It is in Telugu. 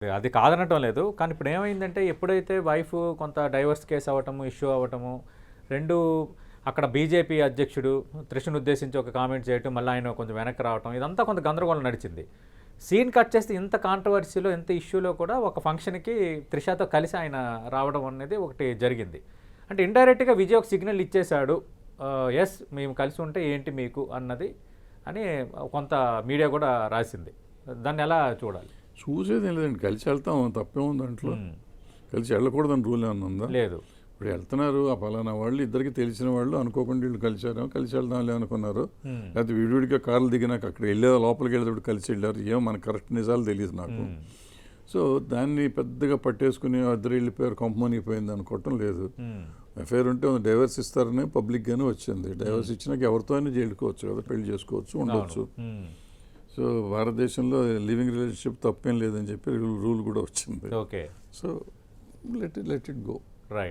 అది కాదనటం లేదు. కానీ ఇప్పుడేమైందంటే ఎప్పుడైతే వైఫ్ కొంత డైవర్స్ కేస్ అవ్వటము, ఇష్యూ అవ్వటము, 2 అక్కడ బీజేపీ అధ్యక్షుడు త్రిషను ఉద్దేశించి ఒక కామెంట్ చేయటం, మళ్ళీ ఆయన కొంచెం వెనక్కి రావటం, ఇదంతా కొంత గందరగోళం నడిచింది. సీన్ కట్ చేస్తే ఇంత కాంట్రవర్సీలో, ఇంత ఇష్యూలో కూడా ఒక ఫంక్షన్‌కి త్రిషతో కలిసి ఆయన రావడం అనేది ఒకటి జరిగింది. అంటే ఇండైరెక్ట్‌గా విజయ్ ఒక సిగ్నల్ ఇచ్చేశాడు. యెస్ మేము కలిసి ఉంటే ఏంటి మీకు అన్నది అని కొంత మీడియా కూడా రాసింది. దాన్ని ఎలా చూడాలి? చూసేదేం లేదండి. కలిసి వెళ్తాం, తప్పేముంది దాంట్లో. కలిసి వెళ్ళకూడదని రూల్ ఏమన్నా ఉందా? లేదు. ఇప్పుడు వెళ్తున్నారు, ఆ పలానా వాళ్ళు ఇద్దరికి తెలిసిన వాళ్ళు అనుకోకుండా వీళ్ళు కలిసారు, కలిసి వెళ్దాంలే అనుకున్నారు. లేకపోతే విడివిడిగా కార్లు దిగినాక అక్కడ వెళ్ళే లోపలికి వెళ్ళేటప్పుడు కలిసి వెళ్ళారు. ఏమో మనకు కరెక్ట్ నిజాలు తెలియదు నాకు. సో దాన్ని పెద్దగా పట్టేసుకుని ఇద్దరు వెళ్ళిపోయారు, కొంపమనిపోయింది అనుకోవటం లేదు. అఫైర్ ఉంటే డైవర్స్ ఇస్తారని పబ్లిక్గానే వచ్చింది. డైవర్స్ ఇచ్చినాక ఎవరితో అయినా జైలుకోవచ్చు కదా, పెళ్లి చేసుకోవచ్చు, ఉండొచ్చు. సో భారతదేశంలో లివింగ్ రిలేషన్షిప్ తప్పేం లేదని చెప్పి రూల్ కూడా వచ్చింది. Okay. So let it go. Right.